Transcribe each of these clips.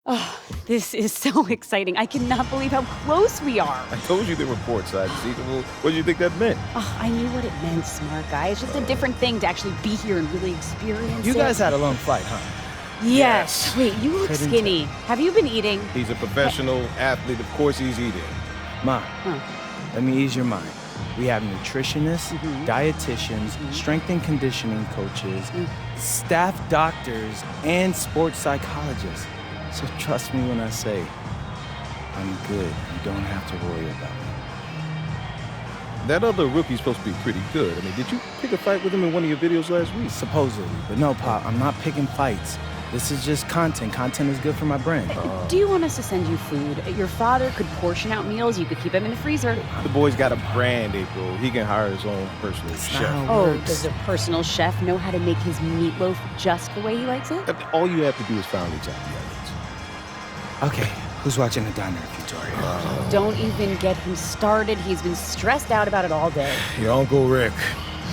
Oh, this is so exciting. I cannot believe how close we are. I told you they were courtside, Zeke. Well, what do you think that meant? Oh, I knew what it meant, smart guy. It's just a different thing to actually be here and really experience You it. guys had a long flight, huh? Yes. Wait, you look Couldn't skinny. Have you been eating? He's a professional athlete. Of course he's eating. Ma, let me ease your mind. We have nutritionists, dietitians, strength and conditioning coaches, staff doctors, and sports psychologists. So trust me when I say, I'm good. You don't have to worry about me. That other rookie's supposed to be pretty good. I mean, did you pick a fight with him in one of your videos last week? Supposedly. But no, Pop, I'm not picking fights. This is just content. Content is good for my brand. Do you want us to send you food? Your father could portion out meals. You could keep them in the freezer. The boy's got a brand, April. He can hire his own personal chef. how it works. Does a personal chef know how to make his meatloaf just the way he likes it? All you have to do is find each other. Okay, who's watching the diner, Victoria? Don't even get him started. He's been stressed out about it all day. Your Uncle Rick.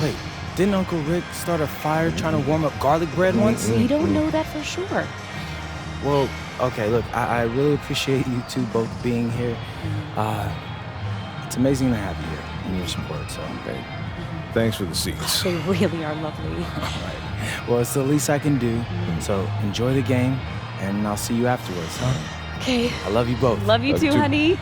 Wait, didn't Uncle Rick start a fire trying to warm up garlic bread once? We don't know that for sure. Well, okay, look, I really appreciate you two both being here. It's amazing to have you here and your support, so I'm great. Thanks for the seats. They really are lovely. All right. Well, it's the least I can do. So enjoy the game, and I'll see you afterwards, huh? Okay. I love you both. Love you too, honey.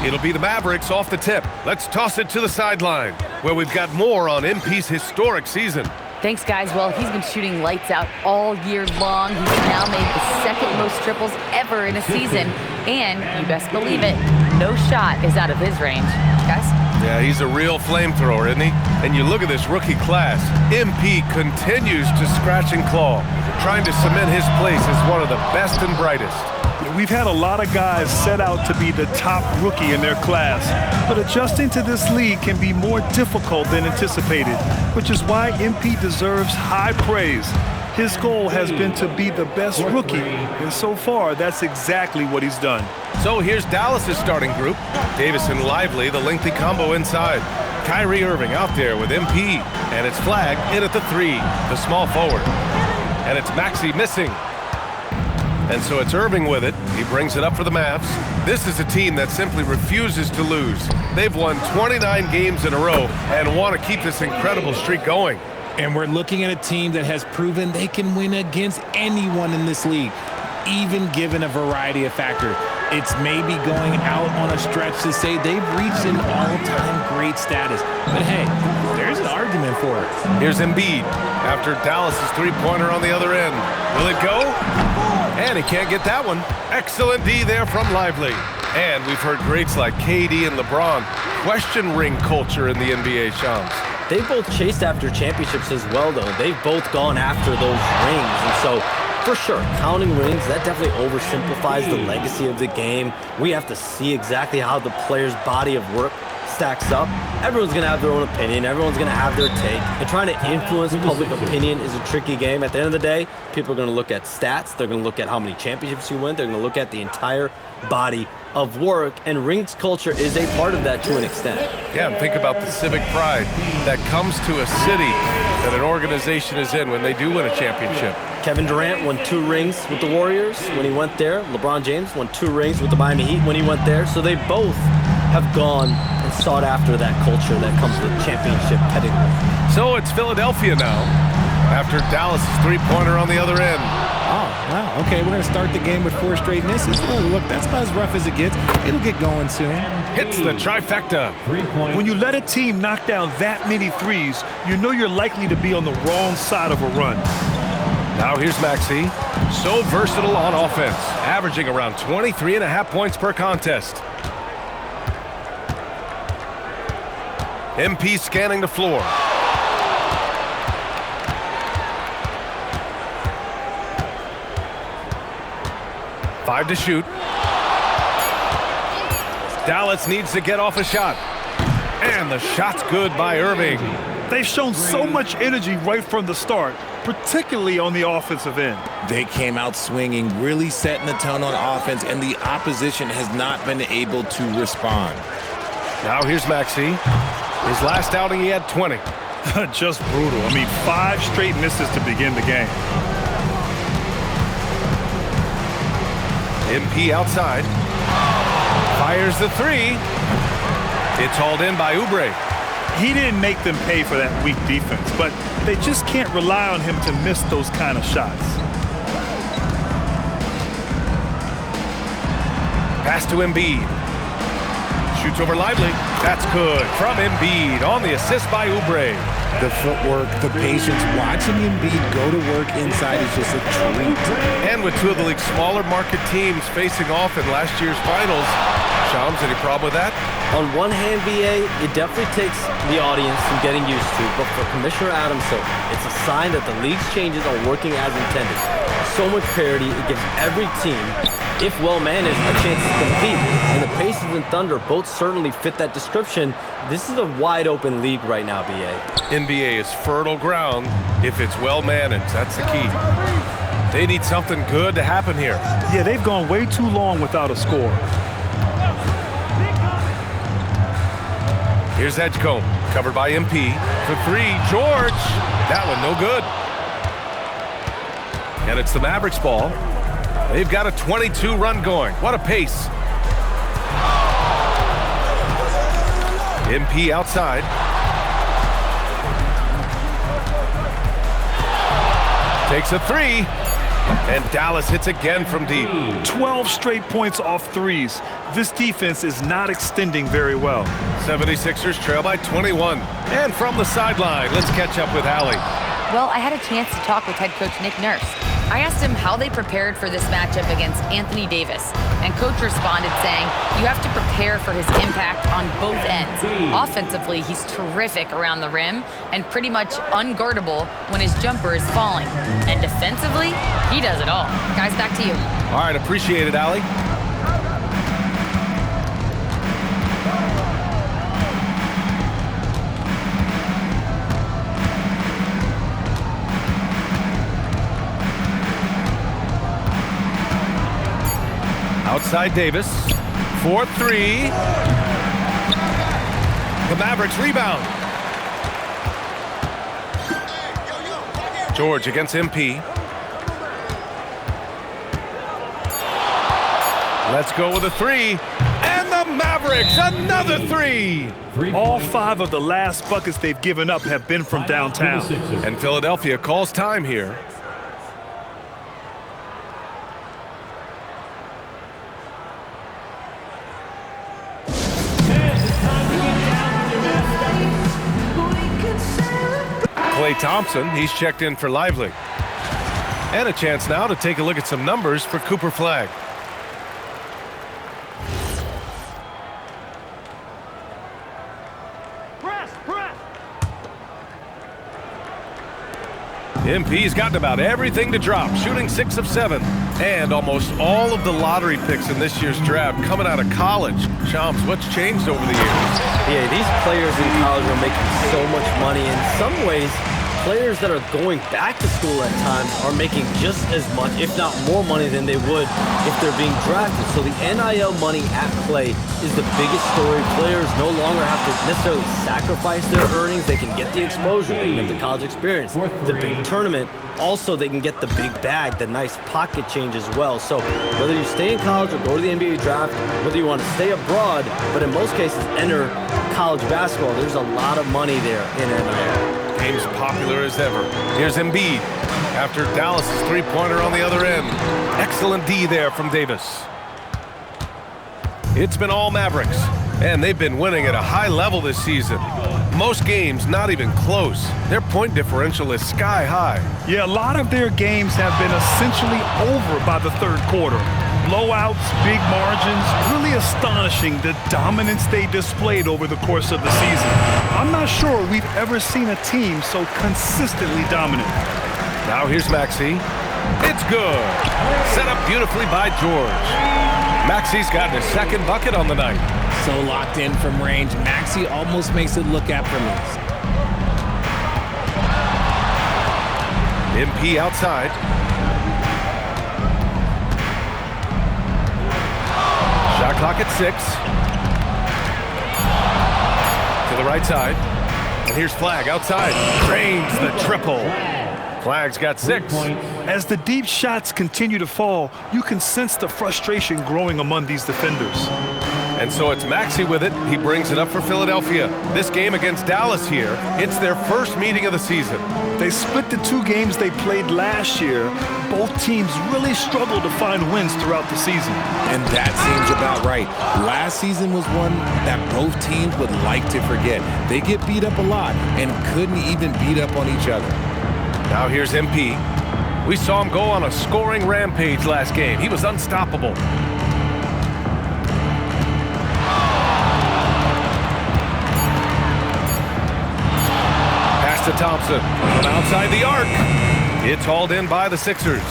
It'll be the Mavericks off the tip. Let's toss it to the sideline, where we've got more on MP's historic season. Thanks, guys. Well, he's been shooting lights out all year long. He's now made the second most triples ever in a season. And, you best believe it, no shot is out of his range. Guys? Yeah, he's a real flamethrower, isn't he? And you look at this rookie class. MP continues to scratch and claw, trying to cement his place as one of the best and brightest. We've had a lot of guys set out to be the top rookie in their class, but adjusting to this league can be more difficult than anticipated, which is why MP deserves high praise. His goal has been to be the best rookie, and so far, that's exactly what he's done. So here's Dallas's starting group. Davis and Lively, the lengthy combo inside. Kyrie Irving out there with MP, and it's Flag in at the 3, the small forward. And it's Maxey missing. And so it's Irving with it. He brings it up for the Mavs. This is a team that simply refuses to lose. They've won 29 games in a row and want to keep this incredible streak going. And we're looking at a team that has proven they can win against anyone in this league, even given a variety of factors. It's maybe going out on a stretch to say they've reached an all-time great status. But hey, there's an argument for it. Here's Embiid after Dallas's three-pointer on the other end. Will it go? And he can't get that one. Excellent D there from Lively. And we've heard greats like KD and LeBron question ring culture in the NBA, Shams. They both chased after championships as well, though. They've both gone after those rings. And so, for sure, counting rings, that definitely oversimplifies the legacy of the game. We have to see exactly how the player's body of work stacks up. Everyone's going to have their own opinion. Everyone's going to have their take. And trying to influence public opinion is a tricky game. At the end of the day, people are going to look at stats. They're going to look at how many championships you win. They're going to look at the entire body of work, and rings culture is a part of that to an extent. Yeah, and think about the civic pride that comes to a city that an organization is in when they do win a championship. Kevin Durant won 2 rings with the Warriors when he went there. LeBron James won 2 rings with the Miami Heat when he went there. So they both have gone and sought after that culture that comes with championship pedigree. So it's Philadelphia now after Dallas' three-pointer on the other end. Oh, wow. Okay, we're going to start the game with 4 straight misses. Oh, look, that's about as rough as it gets. It'll get going soon. Hits the trifecta. When you let a team knock down that many threes, you know you're likely to be on the wrong side of a run. Now here's Maxey. So versatile on offense, averaging around 23.5 points per contest. MP scanning the floor. 5 to shoot. Dallas needs to get off a shot. And the shot's good by Irving. They've shown so much energy right from the start, particularly on the offensive end. They came out swinging, really setting the tone on offense, and the opposition has not been able to respond. Now here's Maxey. His last outing, he had 20. Just brutal. I mean, 5 straight misses to begin the game. MP outside. Fires the 3. It's hauled in by Oubre. He didn't make them pay for that weak defense, but they just can't rely on him to miss those kind of shots. Pass to Embiid. Shoots over Lively. That's good from Embiid on the assist by Oubre. The footwork, the patience, watching Embiid go to work inside is just a treat. And with 2 of the league's smaller market teams facing off in last year's finals, Shams, any problem with that? On one hand, BA, it definitely takes the audience some getting used to, but for Commissioner Adam Silver, it's a sign that the league's changes are working as intended. So much parity, it gives every team, if well-managed, a chance to compete. And the Pacers and Thunder both certainly fit that description. This is a wide-open league right now, BA. NBA is fertile ground if it's well-managed. That's the key. They need something good to happen here. Yeah, they've gone way too long without a score. Here's Edgecombe, covered by MP. For 3, George. That one no good. And it's the Mavericks ball. They've got a 22 run going. What a pace. MP outside. Takes a 3. And Dallas hits again from deep. 12 straight points off threes. This defense is not extending very well. 76ers trail by 21. And from the sideline, let's catch up with Allie. Well, I had a chance to talk with head coach Nick Nurse. I asked him how they prepared for this matchup against Anthony Davis, and coach responded saying, you have to prepare for his impact on both ends. Offensively, he's terrific around the rim and pretty much unguardable when his jumper is falling. And defensively, he does it all. Guys, back to you. All right, appreciate it, Allie. Outside Davis, 4-3. The Mavericks rebound. George against MP. Let's go with a 3. And the Mavericks, another 3. All 5 of the last buckets they've given up have been from downtown. And Philadelphia calls time here. Klay Thompson, he's checked in for Lively. And a chance now to take a look at some numbers for Cooper Flagg. MP's gotten about everything to drop, shooting 6 of 7. And almost all of the lottery picks in this year's draft coming out of college. Shams, what's changed over the years? Yeah, these players in college are making so much money. In some ways, players that are going back to school at times are making just as much, if not more money than they would if they're being drafted. So the NIL money at play is the biggest story. Players no longer have to necessarily sacrifice their earnings. They can get the exposure, they can get the college experience, the big tournament. Also, they can get the big bag, the nice pocket change as well. So whether you stay in college or go to the NBA draft, whether you want to stay abroad, but in most cases enter college basketball, there's a lot of money there in NIL. Game's popular as ever. Here's Embiid after Dallas's three-pointer on the other end. Excellent D there from Davis. It's been all Mavericks, and they've been winning at a high level this season. Most games not even close. Their point differential is sky high. Yeah, a lot of their games have been essentially over by the third quarter. Blowouts, big margins, really astonishing the dominance they displayed over the course of the season. I'm not sure we've ever seen a team so consistently dominant. Now here's Maxey. It's good. Set up beautifully by George. Maxi's gotten his second bucket on the night. So locked in from range, Maxey almost makes it look effortless. MP outside. Shot clock at 6. To the right side. And here's Flagg outside. Drains the triple. Flagg's got 6. As the deep shots continue to fall, you can sense the frustration growing among these defenders. And so it's Maxey with it. He brings it up for Philadelphia. This game against Dallas here, it's their first meeting of the season. They split the 2 games they played last year. Both teams really struggled to find wins throughout the season. And that seems about right. Last season was one that both teams would like to forget. They get beat up a lot and couldn't even beat up on each other. Now here's MP. We saw him go on a scoring rampage last game. He was unstoppable. Pass to Thompson from outside the arc. It's hauled in by the Sixers.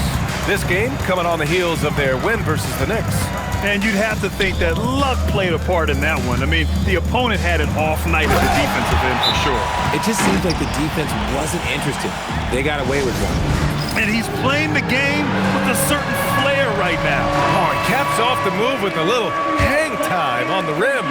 This game coming on the heels of their win versus the Knicks. And you'd have to think that luck played a part in that one. I mean, the opponent had an off night at the defensive end for sure. It just seems like the defense wasn't interested. They got away with one. And he's playing the game with a certain flair right now. Oh, he caps off the move with a little hang time on the rim.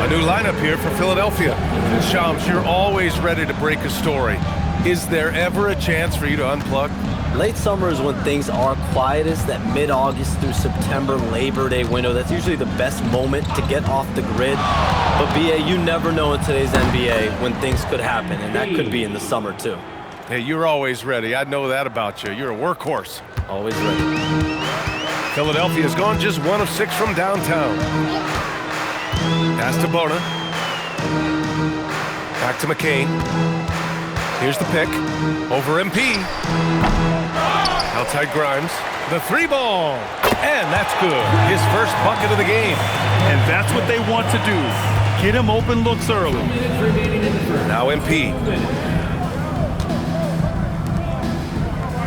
A new lineup here for Philadelphia. And Shams, you're always ready to break a story. Is there ever a chance for you to unplug? Late summer is when things are quietest, that mid-August through September Labor Day window. That's usually the best moment to get off the grid. But BA, you never know in today's NBA when things could happen, and that could be in the summer too. Hey, you're always ready. I know that about you. You're a workhorse. Always ready. Philadelphia's gone just 1 of 6 from downtown. Pass to Bona. Back to McCain. Here's the pick. Over MP. Outside Grimes. The 3-ball. And that's good. His first bucket of the game. And that's what they want to do. Get him open looks early. Now MP.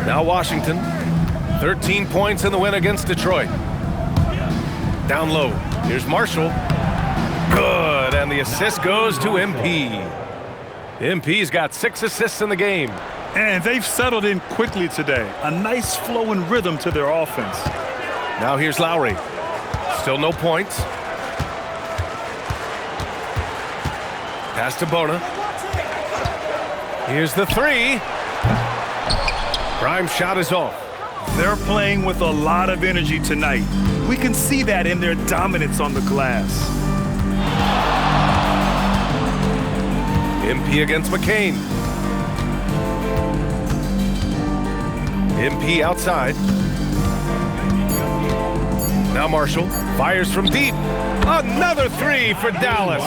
Now Washington. 13 points in the win against Detroit. Down low. Here's Marshall. Good. And the assist goes to MP. MP's got 6 assists in the game. And they've settled in quickly today. A nice flow and rhythm to their offense. Now here's Lowry. Still no points. Pass to Bona. Here's the 3. Grimes' shot is off. They're playing with a lot of energy tonight. We can see that in their dominance on the glass. MP against McCain. MP outside. Now Marshall fires from deep. Another 3 for Dallas.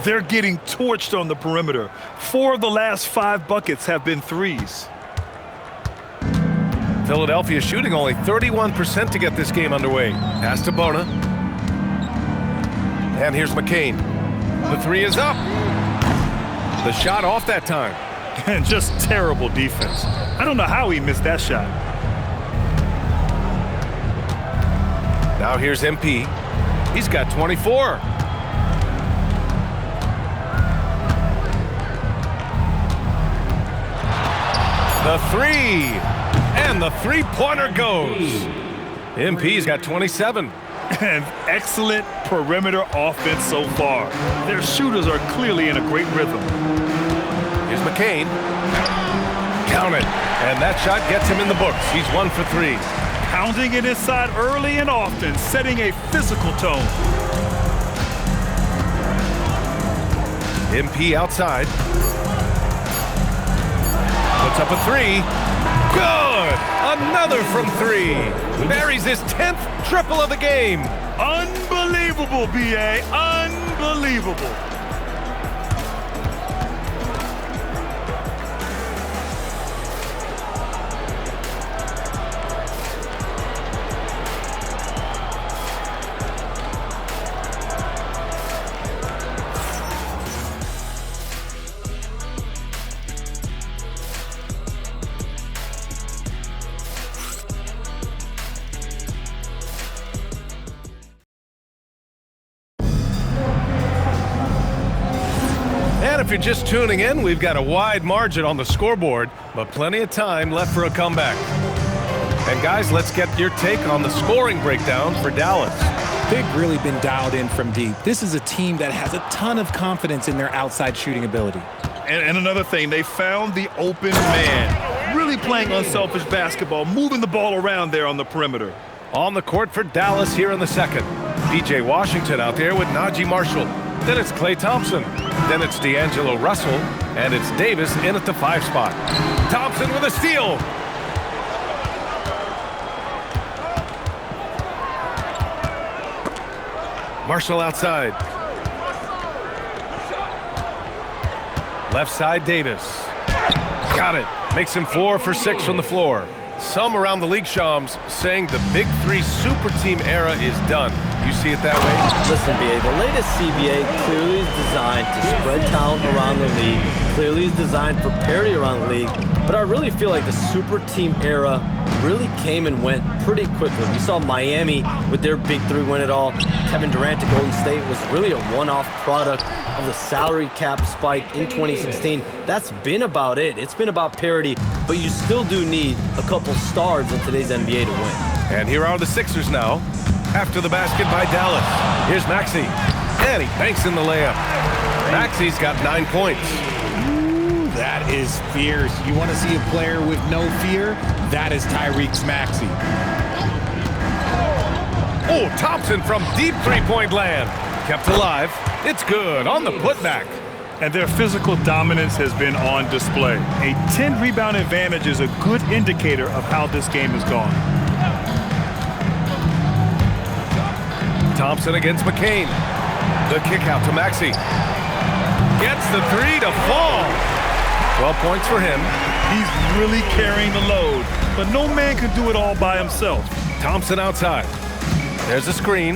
They're getting torched on the perimeter. 4 of the last 5 buckets have been threes. Philadelphia shooting only 31% to get this game underway. Pass to Bona. And here's McCain. The 3 is up. The shot off that time. And just terrible defense. I don't know how he missed that shot. Now here's MP. He's got 24. The 3. And the 3-pointer goes. MP's got 27. And excellent perimeter offense so far. Their shooters are clearly in a great rhythm. Here's McCain. Count it. And that shot gets him in the books. He's 1 for 3. Pounding it inside early and often, setting a physical tone. MP outside. Puts up a 3. Good! Another from 3. Buries his 10th triple of the game. Unbelievable, BA. Unbelievable. And if you're just tuning in, we've got a wide margin on the scoreboard, but plenty of time left for a comeback. And guys, let's get your take on the scoring breakdown for Dallas. They've really been dialed in from deep. This is a team that has a ton of confidence in their outside shooting ability. And another thing, they found the open man. Really playing unselfish basketball, moving the ball around there on the perimeter. On the court for Dallas here in the second. PJ Washington out there with Najee Marshall. Then it's Klay Thompson. Then it's D'Angelo Russell. And it's Davis in at the 5 spot. Thompson with a steal. Marshall outside. Left side, Davis. Got it. Makes him 4 for 6 from the floor. Some around the league, Shams, saying the Big Three super team era is done. You see it that way? Listen, BA, the latest CBA clearly is designed to spread talent around the league, clearly is designed for parity around the league, but I really feel like the super team era really came and went pretty quickly. We saw Miami with their Big Three win it all. Kevin Durant to Golden State was really a one-off product of the salary cap spike in 2016. That's been about it. It's been about parity, but you still do need a couple stars in today's NBA to win. And here are the Sixers now. After the basket by Dallas. Here's Maxey. And he banks in the layup. Maxey's got 9 points. Ooh, that is fierce. You want to see a player with no fear? That is Tyrese Maxey. Oh, Thompson from deep three-point land. Kept alive. It's good on the putback. And their physical dominance has been on display. A 10-rebound advantage is a good indicator of how this game has gone. Thompson against McCain. The kick out to Maxey. Gets the 3 to fall. 12 points for him. He's really carrying the load, but no man can do it all by himself. Thompson outside. There's a screen.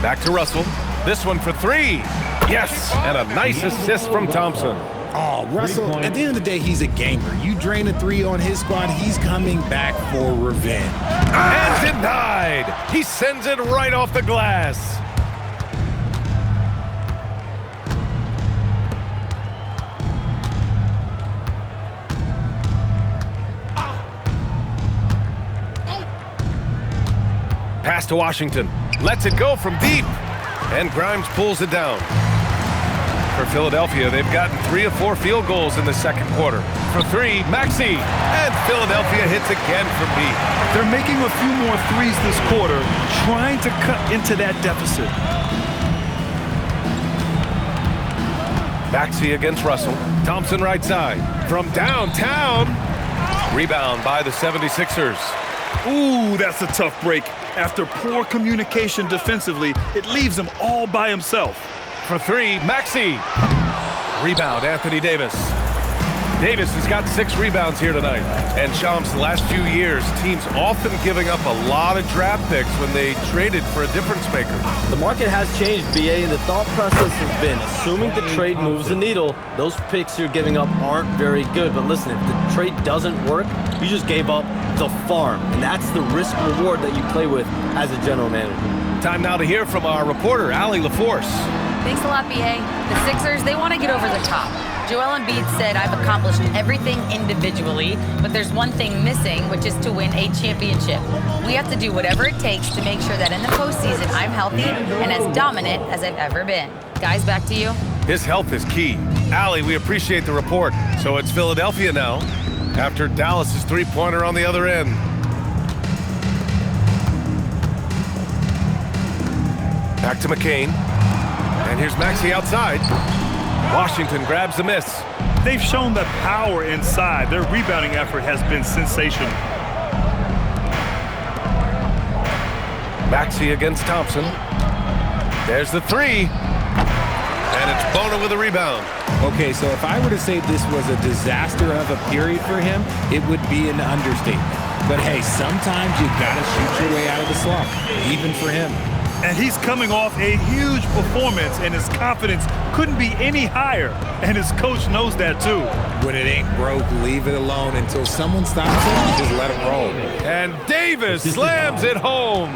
Back to Russell. This one for 3. Yes, and a nice assist from Thompson. Oh, Russell, at the end of the day, he's a gamer. You drain a 3 on his squad, he's coming back for revenge. And denied. He sends it right off the glass. Pass to Washington. Lets it go from deep. And Grimes pulls it down. For Philadelphia, they've gotten 3 of 4 field goals in the second quarter. For 3, Maxey. And Philadelphia hits again from deep. They're making a few more threes this quarter, trying to cut into that deficit. Maxey against Russell. Thompson right side. From downtown. Rebound by the 76ers. Ooh, that's a tough break. After poor communication defensively, it leaves him all by himself. For 3, Maxey. Rebound, Anthony Davis. Davis has got 6 rebounds here tonight. And Shams, the last few years, teams often giving up a lot of draft picks when they traded for a difference maker. The market has changed, BA, and the thought process has been, assuming the trade moves the needle, those picks you're giving up aren't very good. But listen, if the trade doesn't work, you just gave up the farm. And that's the risk reward that you play with as a general manager. Time now to hear from our reporter, Allie LaForce. Thanks a lot, BA. The Sixers, they want to get over the top. Joel Embiid said, I've accomplished everything individually, but there's one thing missing, which is to win a championship. We have to do whatever it takes to make sure that in the postseason, I'm healthy and as dominant as I've ever been. Guys, back to you. His health is key. Allie, we appreciate the report. So it's Philadelphia now, after Dallas's three-pointer on the other end. Back to McCain. And here's Maxey outside. Washington grabs the miss. They've shown that power inside. Their rebounding effort has been sensational. Maxey against Thompson. There's the 3. And it's Bona with a rebound. Okay, so if I were to say this was a disaster of a period for him, it would be an understatement. But hey, sometimes you gotta shoot your way out of the slump, even for him. And he's coming off a huge performance, and his confidence couldn't be any higher. And his coach knows that too. When it ain't broke, leave it alone until someone stops it. Just let it roll. And Davis slams it home.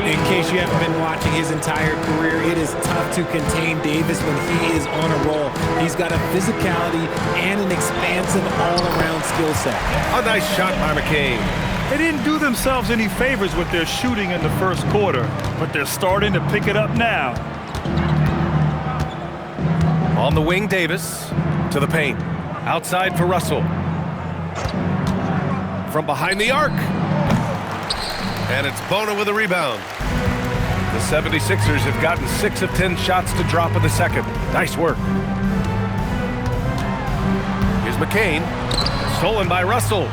In case you haven't been watching his entire career, it is tough to contain Davis when he is on a roll. He's got a physicality and an expansive all-around skill set. A nice shot by McCain. They didn't do themselves any favors with their shooting in the first quarter, but they're starting to pick it up now. On the wing, Davis to the paint. Outside for Russell. From behind the arc. And it's Bona with a rebound. The 76ers have gotten 6 of 10 shots to drop in the second. Nice work. Here's McCain. Stolen by Russell.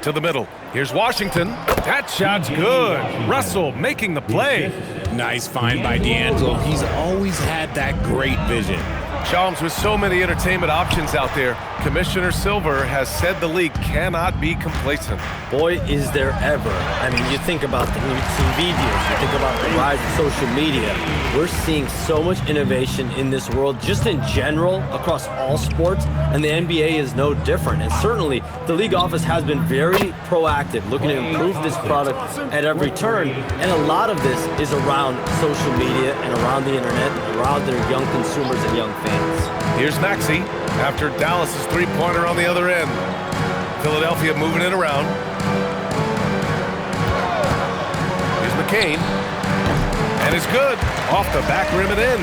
To the middle. Here's Washington. That shot's good. Russell making the play. Nice find by D'Angelo. He's always had that great vision. Chalmers, with so many entertainment options out there, Commissioner Silver has said the league cannot be complacent. Boy, is there ever. I mean, you think about the new TV deals, you think about the rise of social media. We're seeing so much innovation in this world, just in general, across all sports, and the NBA is no different. And certainly, the league office has been very proactive, looking to improve this product at every turn. And a lot of this is around social media and around the internet, around their young consumers and young fans. Here's Maxey after Dallas's three-pointer on the other end. Philadelphia moving it around. Here's McCain. And it's good. Off the back rim and in.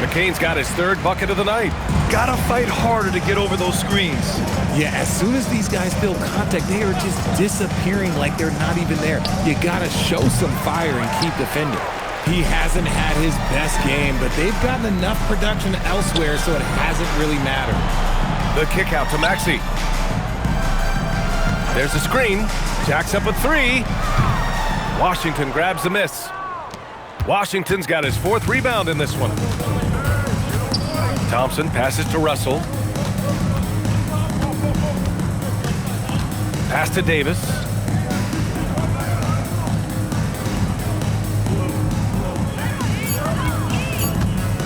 McCain's got his 3rd bucket of the night. Gotta fight harder to get over those screens. Yeah, as soon as these guys feel contact, they are just disappearing like they're not even there. You gotta show some fire and keep defending. He hasn't had his best game, but they've gotten enough production elsewhere, so it hasn't really mattered. The kick out to Maxey. There's the screen. Jacks up a 3. Washington grabs the miss. Washington's got his 4th rebound in this one. Thompson passes to Russell. Pass to Davis.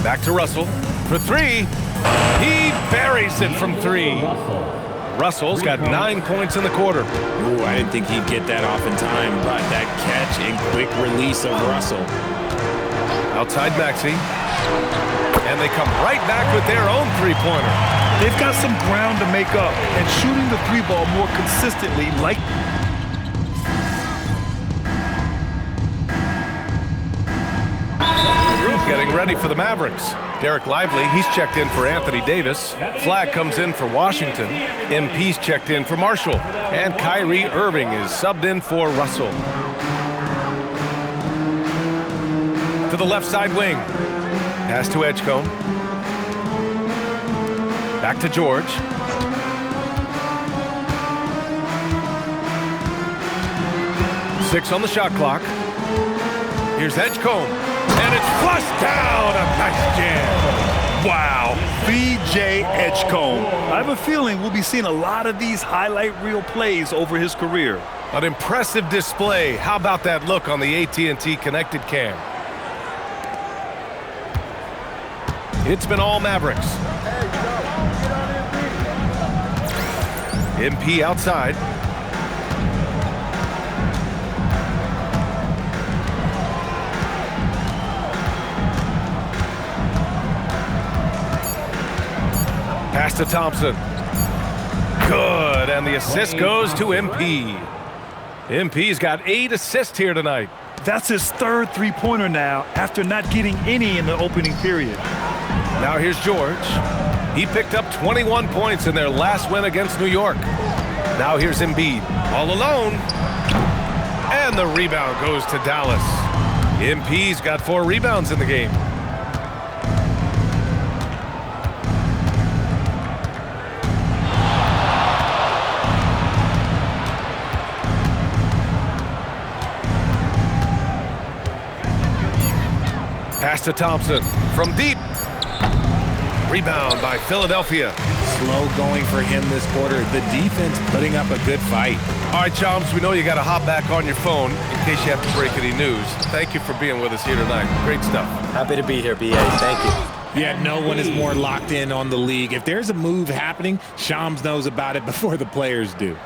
Back to Russell for 3. He buries it from 3. Russell's got 9 points in the quarter. Ooh, I didn't think he'd get that off in time, but that catch and quick release of Russell. Outside Maxey. And they come right back with their own three-pointer. They've got some ground to make up, and shooting the 3-ball more consistently like... Getting ready for the Mavericks. Derek Lively, he's checked in for Anthony Davis. Flag comes in for Washington. MP's checked in for Marshall. And Kyrie Irving is subbed in for Russell. To the left side wing. Pass to Edgecombe. Back to George. Six on the shot clock. Here's Edgecombe. And it's flushed down. A nice jam. Wow, B.J. Edgecombe. I have a feeling we'll be seeing a lot of these highlight reel plays over his career. An impressive display. How about that look on the AT&T connected cam? It's been all Mavericks. MP outside. Pass to Thompson. Good, and the assist goes to MP. MP's got 8 assists here tonight. That's his 3rd three-pointer now after not getting any in the opening period. Now here's George. He picked up 21 points in their last win against New York. Now here's Embiid, all alone. And the rebound goes to Dallas. MP's got 4 rebounds in the game. Pass to Thompson from deep. Rebound by Philadelphia. slow going for him this quarter. The defense putting up a good fight. All right, Chums, we know you got to hop back on your phone in case you have to break any news. Thank you for being with us here tonight. Great stuff. Happy to be here, BA. Thank you. Yeah, no one is more locked in on the league. If there's a move happening, Shams knows about it before the players do.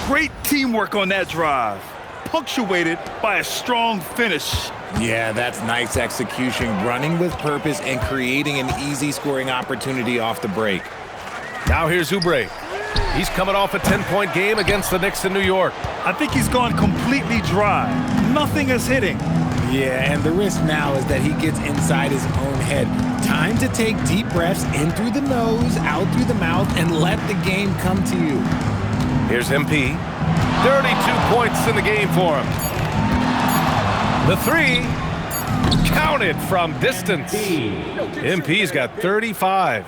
Great teamwork on that drive, punctuated by a strong finish. Yeah, that's nice execution, running with purpose and creating an easy scoring opportunity off the break. Now here's Oubre. He's coming off a 10-point game against the Knicks in New York. I think he's gone completely dry. Nothing is hitting. Yeah, and the risk now is that he gets inside his own head. Time to take deep breaths in through the nose, out through the mouth, and let the game come to you. Here's MP. 32 points in the game for him. The three, counted from distance. MP's got 35.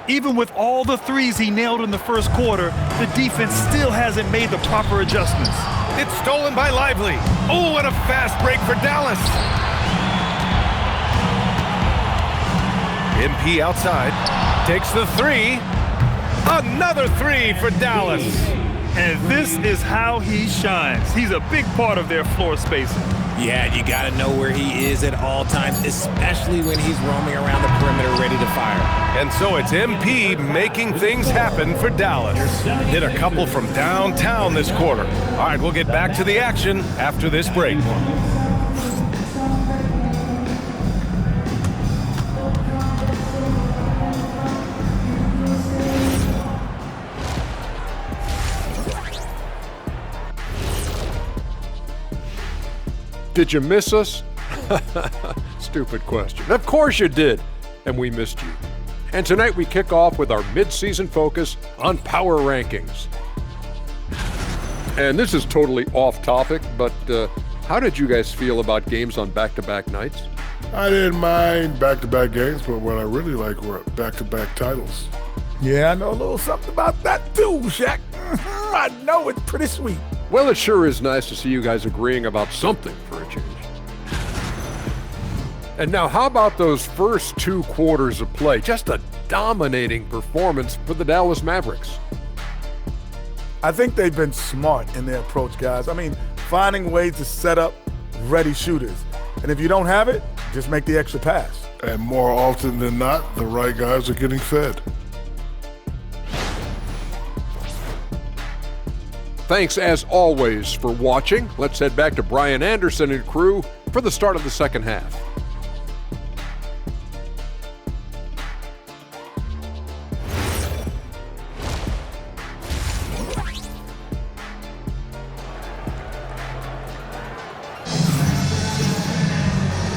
Even with all the threes he nailed in the first quarter, the defense still hasn't made the proper adjustments. It's stolen by Lively. Oh, and a fast break for Dallas. MP outside, takes the three. Another three for Dallas. And this is how he shines. He's a big part of their floor spacing. Yeah, you got to know where he is at all times, especially when he's roaming around the perimeter ready to fire. And so it's MP making things happen for Dallas. Hit a couple from downtown this quarter. All right, we'll get back to the action after this break. Did you miss us? Stupid question. Of course you did, and we missed you. And tonight we kick off with our mid-season focus on power rankings. And this is totally off topic, but how did you guys feel about games on back-to-back nights? I didn't mind back-to-back games, but what I really like were back-to-back titles. Yeah, I know a little something about that too, Shaq. I know it's pretty sweet. Well, it sure is nice to see you guys agreeing about something for a change. And now, how about those first 2 quarters of play? Just a dominating performance for the Dallas Mavericks. I think they've been smart in their approach, guys. I mean, finding ways to set up ready shooters. And if you don't have it, just make the extra pass. And more often than not, the right guys are getting fed. Thanks, as always, for watching. Let's head back to Brian Anderson and crew for the start of the second half.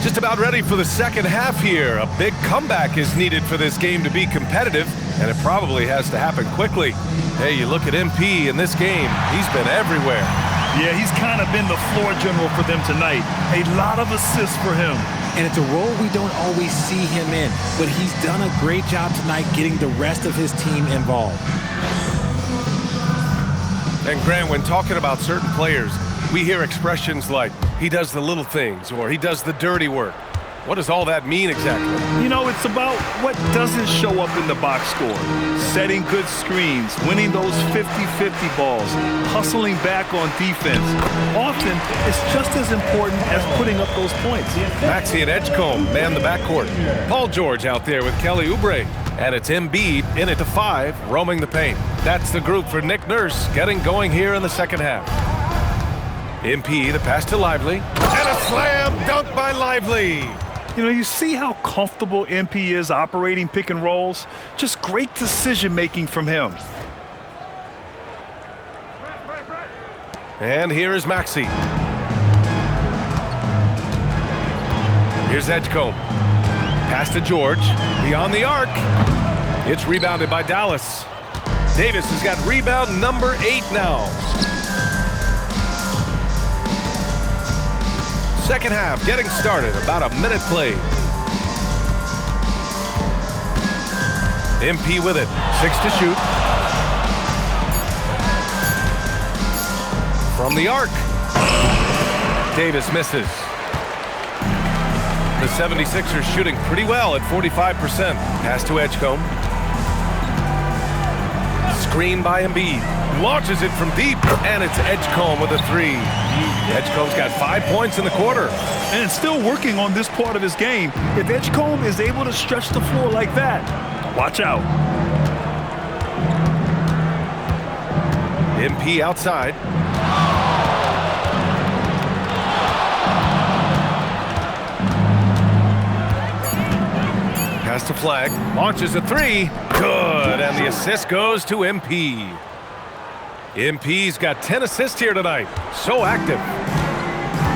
Just about ready for the second half here. A big comeback is needed for this game to be competitive, and it probably has to happen quickly. Hey, you look at MP in this game, he's been everywhere. Yeah, he's kind of been the floor general for them tonight. A lot of assists for him. And it's a role we don't always see him in, but he's done a great job tonight getting the rest of his team involved. And Grant, when talking about certain players, we hear expressions like, he does the little things, or he does the dirty work. What does all that mean exactly? You know, it's about what doesn't show up in the box score. Setting good screens, winning those 50-50 balls, hustling back on defense. Often, it's just as important as putting up those points. Maxey and Edgecombe man the backcourt. Paul George out there with Kelly Oubre. And it's Embiid in at the 5, roaming the paint. That's the group for Nick Nurse getting going here in the second half. MP, the pass to Lively. And a slam dunk by Lively. You know, you see how comfortable MP is operating pick and rolls? Just great decision-making from him. And here is Maxey. Here's Edgecombe. Pass to George. Beyond the arc. It's rebounded by Dallas. Davis has got rebound number 8 now. Second half getting started, about a minute played. MP with it, 6 to shoot. From the arc. Davis misses. The 76ers shooting pretty well at 45%. Pass to Edgecombe. Screen by Embiid. Launches it from deep, and it's Edgecombe with a three. Edgecombe's got 5 points in the quarter. And still working on this part of his game. If Edgecombe is able to stretch the floor like that, watch out. MP outside. Pass to Flag. Launches a three. Good. And the assist goes to MP. MP's got 10 assists here tonight. So active.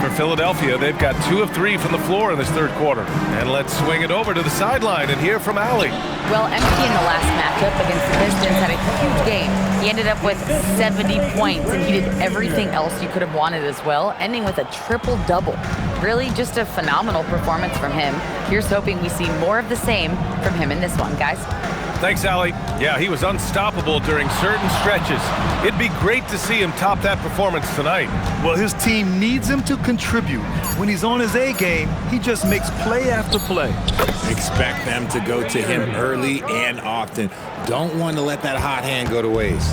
For Philadelphia, they've got 2 of 3 from the floor in this third quarter. And let's swing it over to the sideline and hear from Allie. Well, MP in the last matchup against the Pistons had a huge game. He ended up with 70 points, and he did everything else you could have wanted as well, ending with a triple-double. Really just a phenomenal performance from him. Here's hoping we see more of the same from him in this one, guys. Thanks, Allie. Yeah, he was unstoppable during certain stretches. It'd be great to see him top that performance tonight. Well, his team needs him to contribute. When he's on his A game, he just makes play after play. Expect them to go to him early and often. Don't want to let that hot hand go to waste.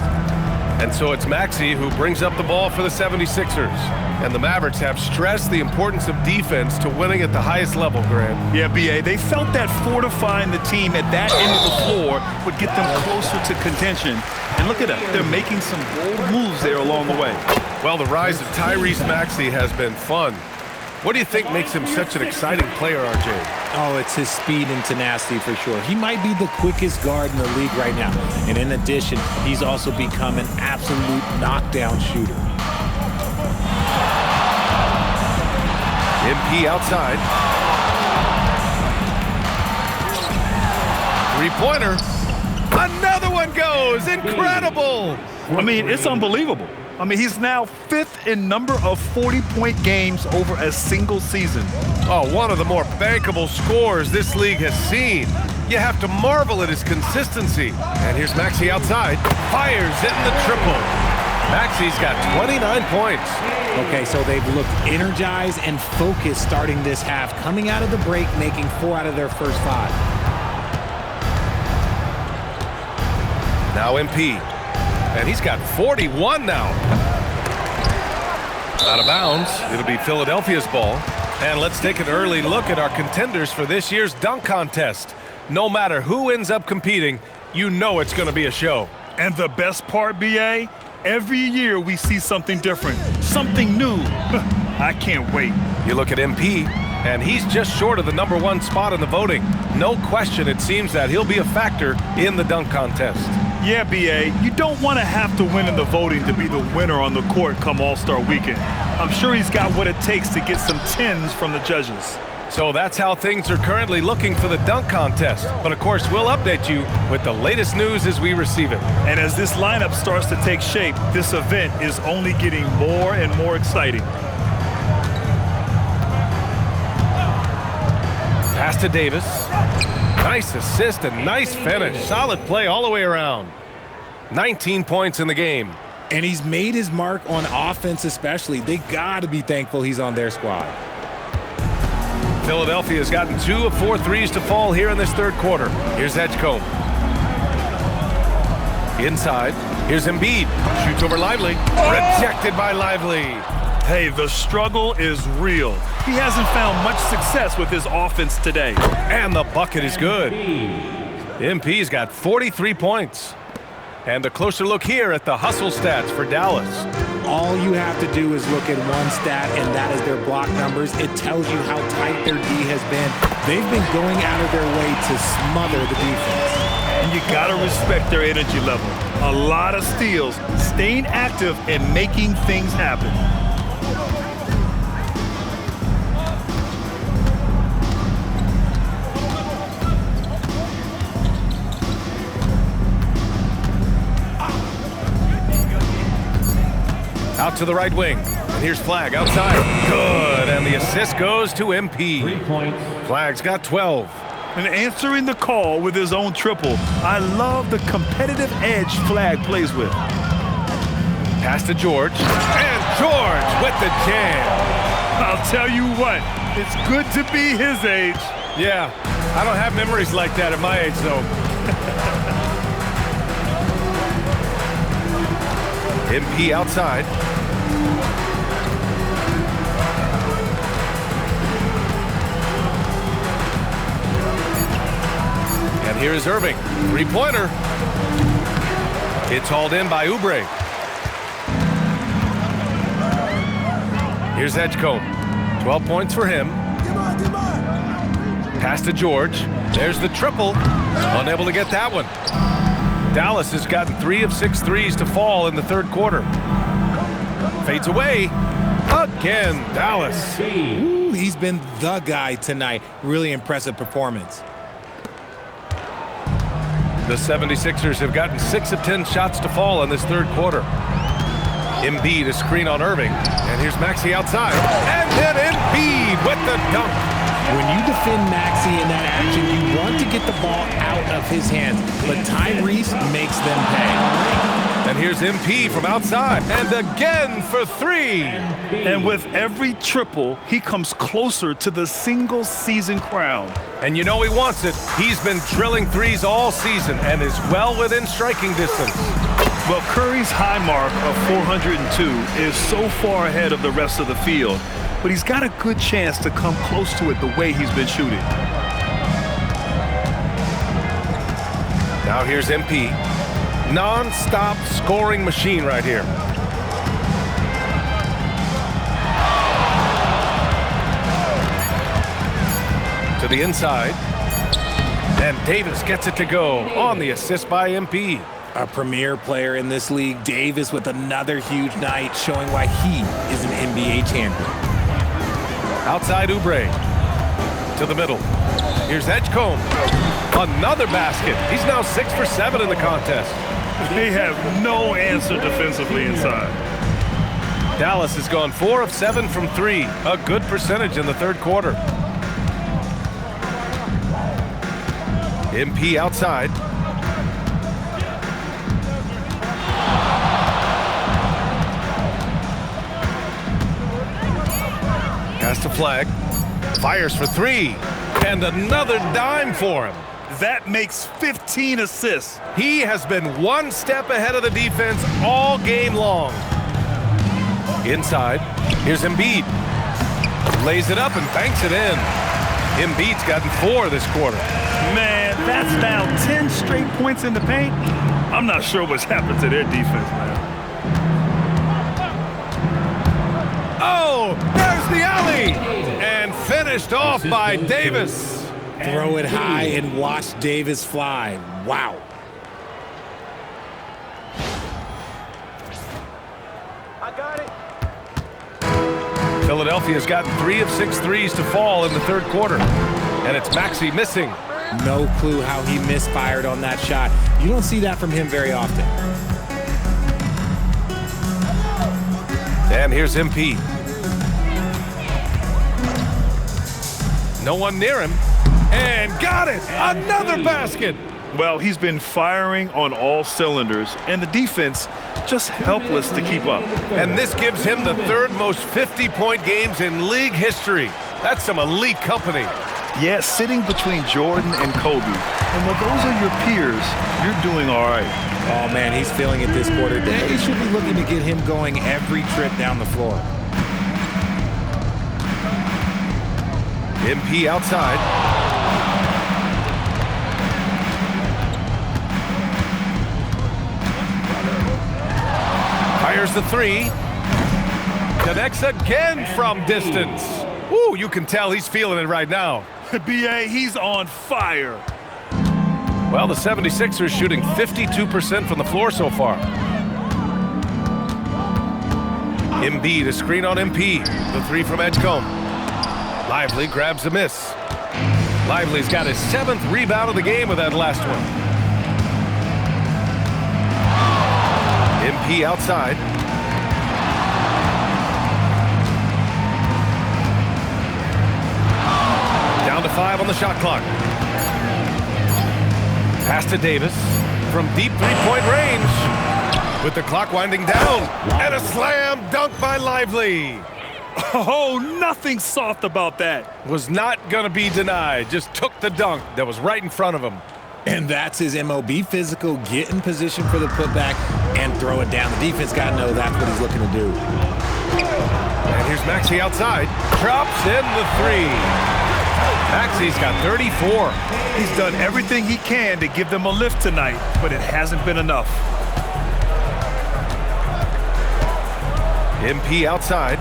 And so it's Maxey who brings up the ball for the 76ers. And the Mavericks have stressed the importance of defense to winning at the highest level, Grant. Yeah, B.A., they felt that fortifying the team at that end of the floor would get them closer to contention. And look at them. They're making some bold moves there along the way. Well, the rise of Tyrese Maxey has been fun. What do you think makes him such an exciting player, RJ? Oh, it's his speed and tenacity for sure. He might be the quickest guard in the league right now. And in addition, he's also become an absolute knockdown shooter. MP outside. Three-pointer. Another one goes. Incredible. I mean, it's unbelievable. I mean, he's now 5th in number of 40-point games over a single season. Oh, one of the more bankable scores this league has seen. You have to marvel at his consistency. And here's Maxey outside. Fires in the triple. Maxey's got 29 points. Okay, so they've looked energized and focused starting this half, coming out of the break, making 4 out of their first 5. Now MP. And he's got 41 now. Out of bounds. It'll be Philadelphia's ball. And let's take an early look at our contenders for this year's dunk contest. No matter who ends up competing, you know it's going to be a show. And the best part, B.A., every year we see something different, something new. I can't wait. You look at MP, and he's just short of the #1 spot in the voting. No question, it seems that he'll be a factor in the dunk contest. Yeah, B.A., you don't want to have to win in the voting to be the winner on the court come All-Star Weekend. I'm sure he's got what it takes to get some 10s from the judges. So that's how things are currently looking for the dunk contest. But of course, we'll update you with the latest news as we receive it. And as this lineup starts to take shape, this event is only getting more and more exciting. Pass to Davis. Nice assist and nice finish. Solid play all the way around. 19 points in the game. And he's made his mark on offense especially. They got to be thankful he's on their squad. Philadelphia has gotten 2 of 4 threes to fall here in this third quarter. Here's Edgecombe. Inside. Here's Embiid. Shoots over Lively. Rejected by Lively. Hey, the struggle is real. He hasn't found much success with his offense today. And the bucket is good. MP's got 43 points. And a closer look here at the hustle stats for Dallas. All you have to do is look at one stat, and that is their block numbers. It tells you how tight their D has been. They've been going out of their way to smother the defense. And you got to respect their energy level. A lot of steals, staying active, and making things happen. Out to the right wing. And here's Flag outside. Good. And the assist goes to MP. 3 points. Flag's got 12. And answering the call with his own triple. I love the competitive edge Flag plays with. Pass to George. And George with the jam. I'll tell you what, it's good to be his age. Yeah, I don't have memories like that at my age, though. MP outside. And here is Irving. Three-pointer. It's hauled in by Oubre. Here's Edgecombe. 12 points for him. Pass to George. There's the triple. Unable to get that one. Dallas has gotten 3 of 6 threes to fall in the third quarter. Fades away. Again, Dallas. Ooh, he's been the guy tonight. Really impressive performance. The 76ers have gotten 6 of 10 shots to fall in this third quarter. Embiid a screen on Irving. And here's Maxey outside. And then Embiid with the dunk. When you defend Maxey in that action, you want to get the ball out of his hands. But Tyrese makes them pay. And here's MP from outside. And again for 3. And with every triple, he comes closer to the single-season crown. And you know he wants it. He's been drilling threes all season and is well within striking distance. Well, Curry's high mark of 402 is so far ahead of the rest of the field, but he's got a good chance to come close to it the way he's been shooting. Now here's MP. Non-stop scoring machine right here. To the inside. And Davis gets it to go on the assist by MP. A premier player in this league, Davis with another huge night, showing why he is an NBA champion. Outside Oubre. To the middle. Here's Edgecombe. Another basket. He's now 6 for 7 in the contest. They have no answer defensively inside. Dallas has gone 4 of 7 from 3. A good percentage in the third quarter. MP outside. Pass to Flag. Fires for 3. And another dime for him. That makes 15 assists. He has been one step ahead of the defense all game long. Inside. Here's Embiid. Lays it up and banks it in. Embiid's gotten 4 this quarter. Man, that's now 10 straight points in the paint. I'm not sure what's happened to their defense, man. Oh, there's the alley! And finished off by Davis. Throw it high and watch Davis fly. Wow. I got it. Philadelphia's gotten 3 of 6 threes to fall in the third quarter. And it's Maxey missing. No clue how he misfired on that shot. You don't see that from him very often. And here's MP. No one near him. And got it! Another basket! Well, he's been firing on all cylinders, and the defense just helpless to keep up. And this gives him the 3rd most 50-point games in league history. That's some elite company. Yeah, sitting between Jordan and Kobe. And when those are your peers, you're doing all right. Oh, man, he's feeling it this quarter. They should be looking to get him going every trip down the floor. MP outside. Fires the 3. Connects again from distance. Ooh, you can tell he's feeling it right now. B.A., he's on fire. Well, the 76ers shooting 52% from the floor so far. Embiid, a screen on MP. The 3 from Edgecombe. Lively grabs a miss. Lively's got his 7th rebound of the game with that last one. MP outside. Down to 5 on the shot clock. Pass to Davis from deep 3-point range. With the clock winding down. And a slam dunk by Lively. Oh, nothing soft about that. Was not going to be denied. Just took the dunk that was right in front of him. And that's his MO. Be physical, get in position for the putback, and throw it down. The defense got to know that's what he's looking to do. And here's Maxey outside. Drops in the 3. Maxey's got 34. He's done everything he can to give them a lift tonight, but it hasn't been enough. MP outside.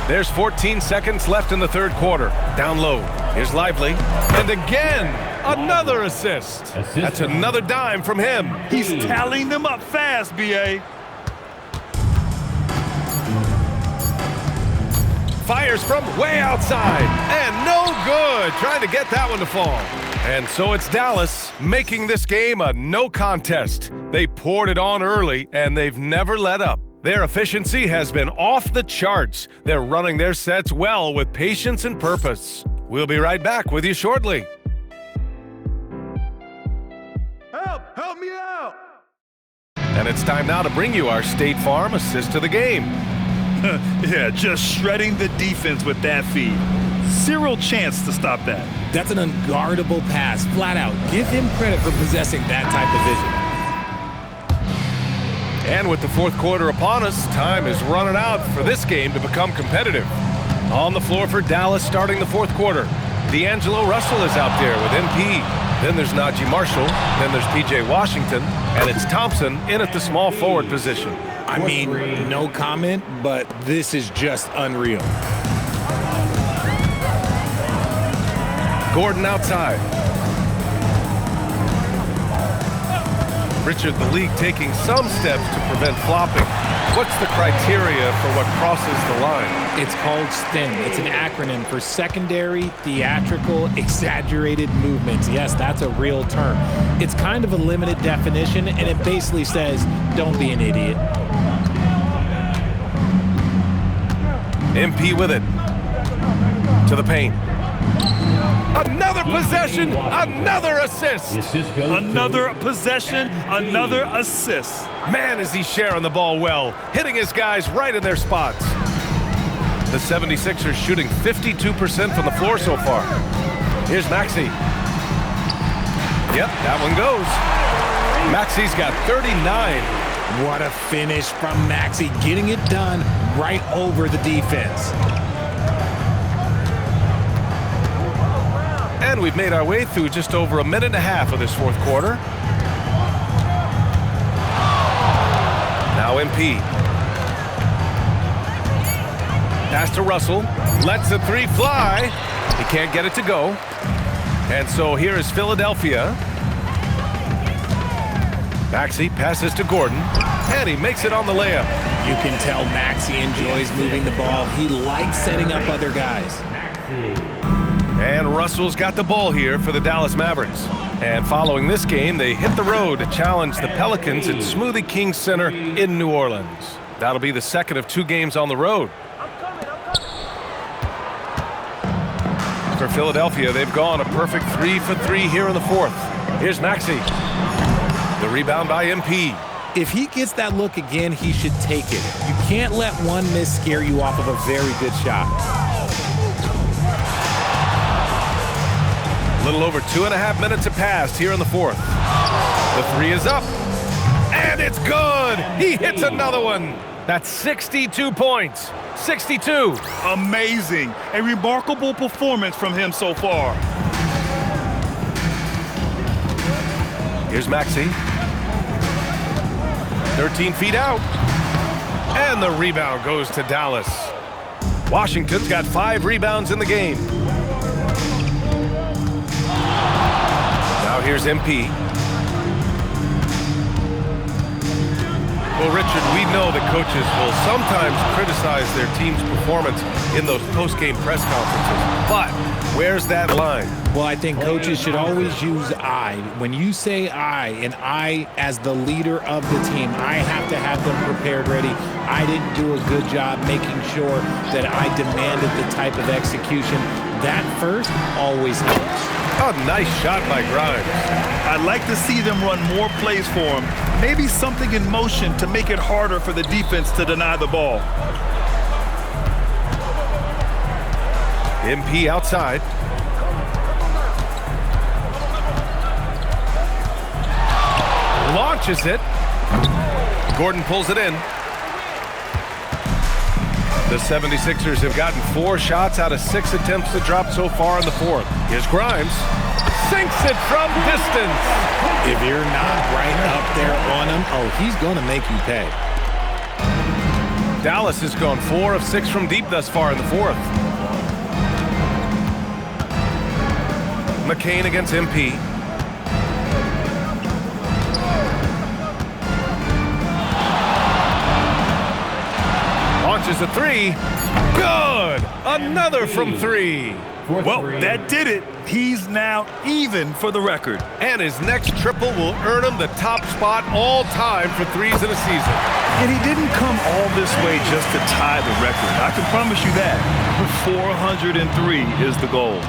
There's 14 seconds left in the third quarter. Down low. Here's Lively. And again, another assist. That's another dime from him. He's tallying them up fast, B.A. Fires from way outside. And no good. Trying to get that one to fall. And so it's Dallas making this game a no contest. They poured it on early, and they've never let up. Their efficiency has been off the charts. They're running their sets well with patience and purpose. We'll be right back with you shortly. Help me out! And it's time now to bring you our State Farm assist to the game. Yeah, just shredding the defense with that feed. Zero chance to stop that. That's an unguardable pass, flat out. Give him credit for possessing that type of vision. And with the fourth quarter upon us, time is running out for this game to become competitive. On the floor for Dallas starting the fourth quarter. D'Angelo Russell is out there with MP. Then there's Najee Marshall. Then there's P.J. Washington. And it's Thompson in at the small forward position. I mean, no comment, but this is just unreal. Gordon outside. Richard, the league taking some steps to prevent flopping. What's the criteria for what crosses the line? It's called STEM. It's an acronym for Secondary Theatrical Exaggerated Movements. Yes, that's a real term. It's kind of a limited definition, and it basically says, don't be an idiot. MP with it. To the paint. Another possession, another assist. Another possession, another assist. Man, is he sharing the ball well, hitting his guys right in their spots. The 76ers shooting 52% from the floor so far. Here's Maxey. Yep, that one goes. Maxey's got 39. What a finish from Maxey, getting it done right over the defense. And we've made our way through just over a minute and a half of this fourth quarter. Now MP. Pass to Russell. Lets the 3 fly. He can't get it to go. And so here is Philadelphia. Maxey passes to Gordon. And he makes it on the layup. You can tell Maxey enjoys moving the ball. He likes setting up other guys. And Russell's got the ball here for the Dallas Mavericks. And following this game, they hit the road to challenge the Pelicans at Smoothie King Center in New Orleans. That'll be the second of 2 games on the road. For Philadelphia, they've gone a perfect 3 for 3 here in the fourth. Here's Maxey. The rebound by MP. If he gets that look again, he should take it. You can't let one miss scare you off of a very good shot. A little over 2.5 minutes have passed here in the fourth. The 3 is up. And it's good. He hits another one. That's 62 points. 62. Amazing. A remarkable performance from him so far. Here's Maxey. 13 feet out. And the rebound goes to Dallas. Washington's got 5 rebounds in the game. Now here's MP. Well, Richard, we know that coaches will sometimes criticize their team's performance in those post-game press conferences. But where's that line? Well, I think coaches should always use I. When you say I, and I as the leader of the team, I have to have them prepared ready. I didn't do a good job making sure that I demanded the type of execution. That first always helps. A nice shot by Grimes. I'd like to see them run more plays for him. Maybe something in motion to make it harder for the defense to deny the ball. MP outside. launches it. Gordon pulls it in. The 76ers have gotten 4 shots out of 6 attempts to drop so far in the fourth. Here's Grimes. Sinks it from distance. If you're not right up there on him, oh, he's going to make you pay. Dallas has gone 4 of 6 from deep thus far in the fourth. McCain against MP. Launches a 3. Good! Another from 3. Well, that did it. He's now even for the record. And his next triple will earn him the top spot all time for threes in a season. And he didn't come all this way just to tie the record. I can promise you that. 403 is the goal.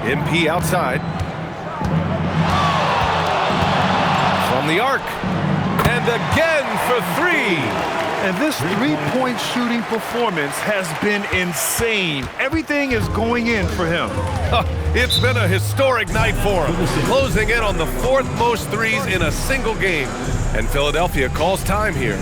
MP outside. From the arc. And again for 3. And this three-point shooting performance has been insane. Everything is going in for him. It's been a historic night for him, closing in on the 4th most threes in a single game. And Philadelphia calls time here.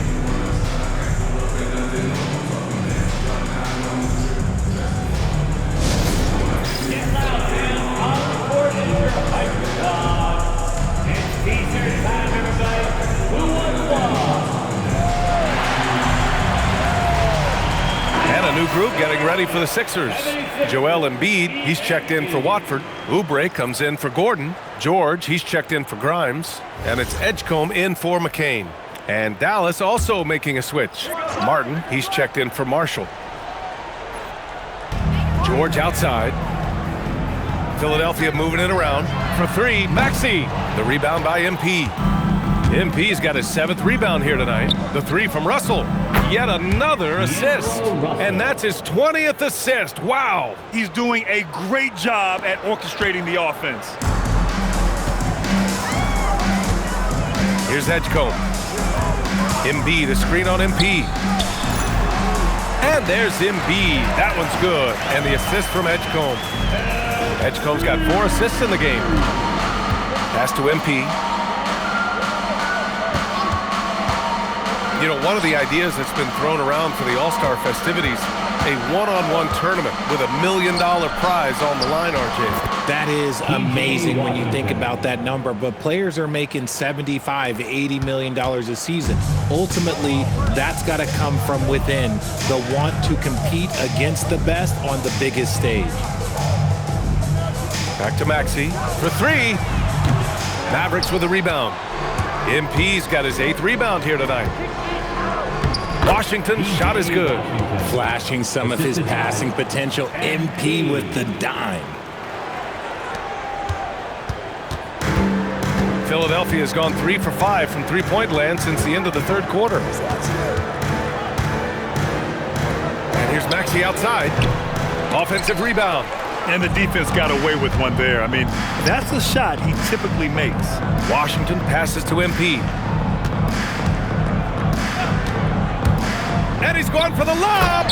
New group getting ready for the Sixers. Joel Embiid, he's checked in for Watford. Oubre comes in for Gordon. George, he's checked in for Grimes. And it's Edgecombe in for McCain. And Dallas also making a switch. Martin, he's checked in for Marshall. George outside. Philadelphia moving it around. For 3, Maxey. The rebound by MP. MP's got his 7th rebound here tonight. The 3 from Russell. Yet another assist. And that's his 20th assist. Wow. He's doing a great job at orchestrating the offense. Here's Edgecombe. Embiid, a screen on MP. And there's Embiid. That one's good. And the assist from Edgecombe. Edgecombe's got 4 assists in the game. Pass to MP. You know, one of the ideas that's been thrown around for the All-Star festivities, a one-on-one tournament with $1 million prize on the line, RJ. That is amazing when you think about that number, but players are making $75, $80 million a season. Ultimately, that's got to come from within, the want to compete against the best on the biggest stage. Back to Maxey for 3. Mavericks with a rebound. MP's got his 8th rebound here tonight. Washington's shot is good. Flashing some of his passing potential. MP with the dime. Philadelphia has gone 3 for 5 from three-point land since the end of the 3rd quarter. And here's Maxey outside. Offensive rebound. And the defense got away with one there. I mean, that's a shot he typically makes. Washington passes to MP. And he's going for the lob.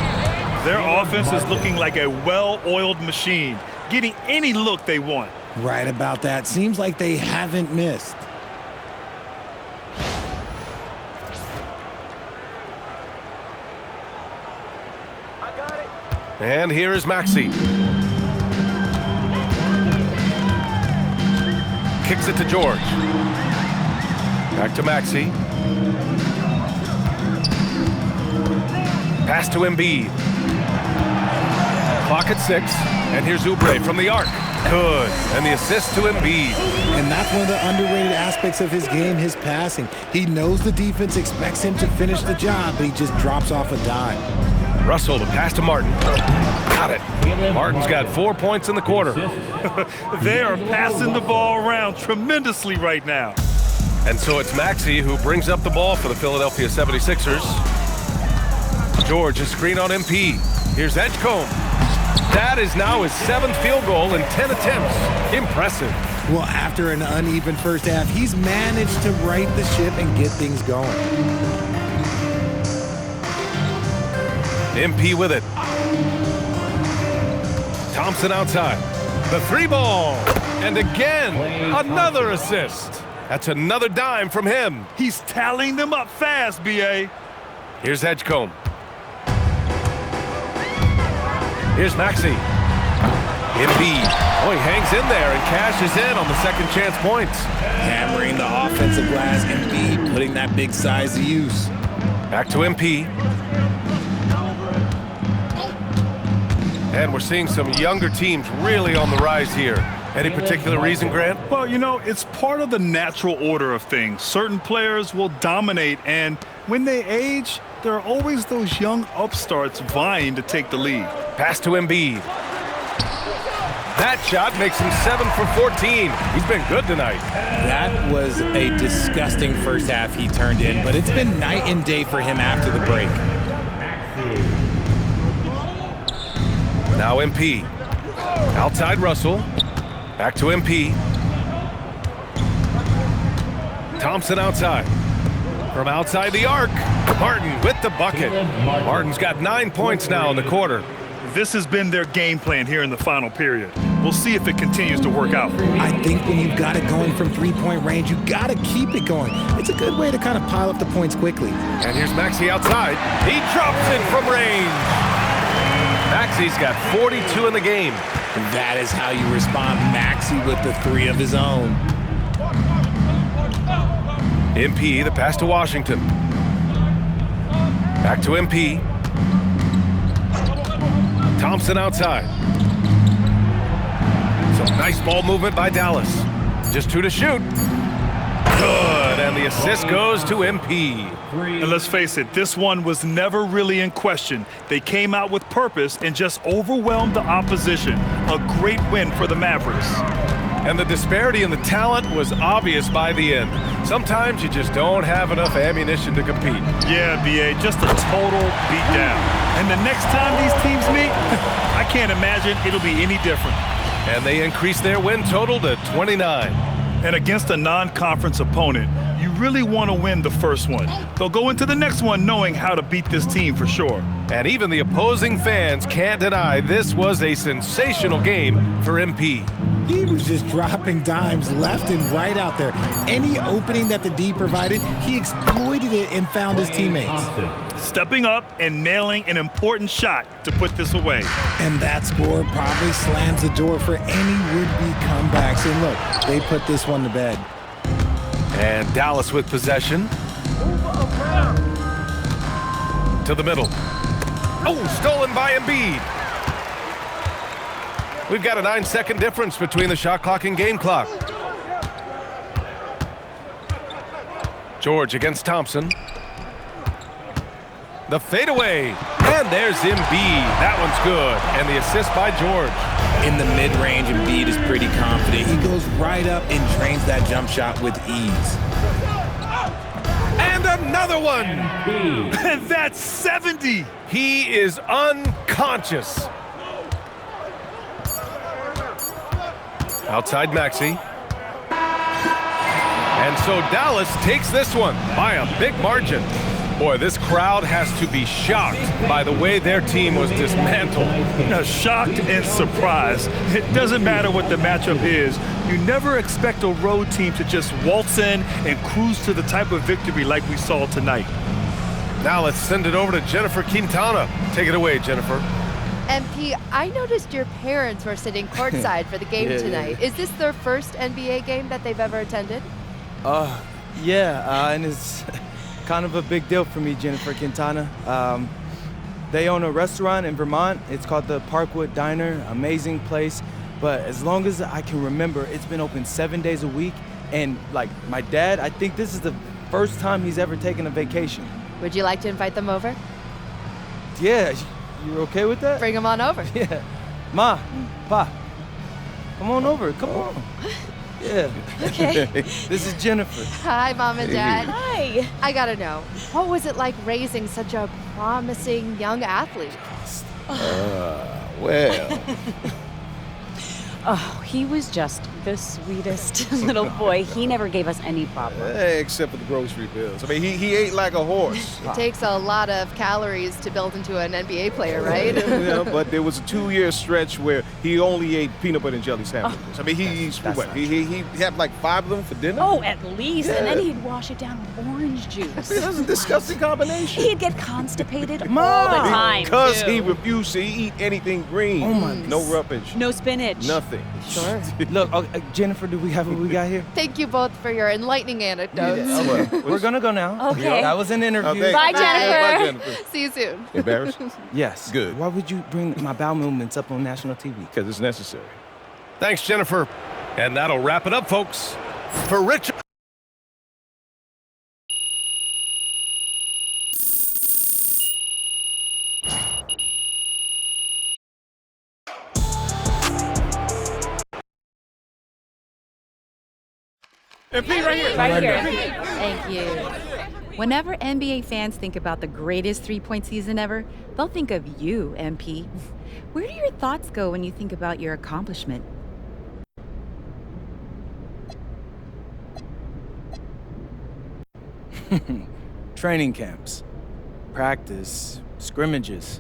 Their offense is looking like a well-oiled machine, getting any look they want. Right about that. Seems like they haven't missed. And here is Maxey. Kicks it to George. Back to Maxey. Pass to Embiid. Clock at 6. And here's Oubre from the arc. Good. And the assist to Embiid. And that's one of the underrated aspects of his game, his passing. He knows the defense expects him to finish the job, but he just drops off a dime. Russell to pass to Martin. Got it. Martin's got 4 points in the quarter. They are passing the ball around tremendously right now. And so it's Maxey who brings up the ball for the Philadelphia 76ers. George, a screen on MP. Here's Edgecombe. That is now his 7th field goal in 10 attempts. Impressive. Well, after an uneven first half, he's managed to right the ship and get things going. MP with it. Thompson outside. The 3 ball. And again, another assist. That's another dime from him. He's tallying them up fast, B.A. Here's Edgecombe. Here's Maxey. Embiid. Oh, he hangs in there and cashes in on the second chance points. Hammering the offensive glass, Embiid putting that big size to use. Back to MP. And we're seeing some younger teams really on the rise here. Any particular reason, Grant? Well, you know, it's part of the natural order of things. Certain players will dominate, and when they age, there are always those young upstarts vying to take the lead. Pass to Embiid. That shot makes him 7 for 14. He's been good tonight. That was a disgusting first half he turned in, but it's been night and day for him after the break. Now MP. Outside Russell. Back to MP. Thompson outside. From outside the arc, Martin with the bucket. Martin's got 9 points now in the quarter. This has been their game plan here in the final period. We'll see if it continues to work out. I think when you've got it going from three-point range, you got to keep it going. It's a good way to kind of pile up the points quickly. And here's Maxey outside. He drops it from range. Maxey's got 42 in the game. That is how you respond. Maxey with the 3 of his own. MP, the pass to Washington. Back to MP. Thompson outside. Some nice ball movement by Dallas. Just 2 to shoot. Good, and the assist goes to MP. And let's face it, this one was never really in question. They came out with purpose and just overwhelmed the opposition. A great win for the Mavericks. And the disparity in the talent was obvious by the end. Sometimes you just don't have enough ammunition to compete. Yeah, B.A., just a total beatdown. And the next time these teams meet, I can't imagine it'll be any different. And they increase their win total to 29. And against a non-conference opponent, you really want to win the first one. They'll go into the next one knowing how to beat this team for sure. And even the opposing fans can't deny this was a sensational game for MP. He was just dropping dimes left and right out there. Any opening that the D provided, he exploited it and found his teammates. Stepping up and nailing an important shot to put this away. And that score probably slams the door for any would-be comebacks. And look, they put this one to bed. And Dallas with possession. To the middle. Oh, stolen by Embiid. We've got a 9-second difference between the shot clock and game clock. George against Thompson. The fadeaway. And there's Embiid. That one's good. And the assist by George. In the mid-range, Embiid is pretty confident. He goes right up and drains that jump shot with ease. And another one. And that's 70. He is unconscious. Outside Maxey. And so Dallas takes this one by a big margin. Boy, this crowd has to be shocked by the way their team was dismantled. Now, shocked and surprised. It doesn't matter what the matchup is. You never expect a road team to just waltz in and cruise to the type of victory like we saw tonight. Now let's send it over to Jennifer Quintana. Take it away, Jennifer. MP, I noticed your parents were sitting courtside for the game tonight. Is this their first NBA game that they've ever attended? Yeah, and it's kind of a big deal for me, Jennifer Quintana. They own a restaurant in Vermont. It's called the Parkwood Diner. Amazing place. But as long as I can remember, it's been open 7 days a week. And like my dad, I think this is the first time he's ever taken a vacation. Would you like to invite them over? Yeah, you okay with that? Bring them on over. Yeah. Ma, Pa, come on over, come on. Yeah. Okay. This is Jennifer. Hi, Mom and Dad. Hi. I gotta know, what was it like raising such a promising young athlete? Well. Oh, He was just the sweetest little boy. He never gave us any problem. Except for the grocery bills. I mean, he ate like a horse. It takes a lot of calories to build into an NBA player, right? Yeah, but there was a 2-year stretch where he only ate peanut butter and jelly sandwiches. I mean, he had like 5 of them for dinner. Oh, at least. Yeah. And then he'd wash it down with orange juice. That's a disgusting combination. He'd get constipated all the time. Because too. he refused to eat anything green. Oh my No rubbish. No spinach. Nothing. Sure. Look, Jennifer, do we have what we got here? Thank you both for your enlightening anecdotes. We're gonna go now. Okay. That was an interview. Okay. Bye, Jennifer. Bye, Jennifer. See you soon. Embarrassed? Yes. Good. Why would you bring my bowel movements up on national TV? Because it's necessary. Thanks, Jennifer. And that'll wrap it up, folks. For Richard. Right here. Thank you. Whenever NBA fans think about the greatest three-point season ever, they'll think of you, MP. Where do your thoughts go when you think about your accomplishment? Training camps, practice, scrimmages.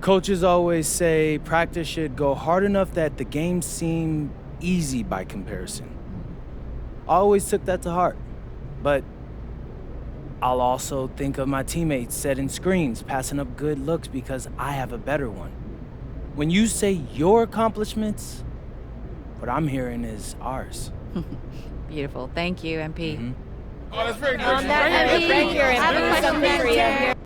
Coaches always say practice should go hard enough that the games seem easy by comparison. I always took that to heart, but I'll also think of my teammates setting screens, passing up good looks because I have a better one. When you say your accomplishments, what I'm hearing is ours. Beautiful. Thank you, MP. On that, MP, have a question for you.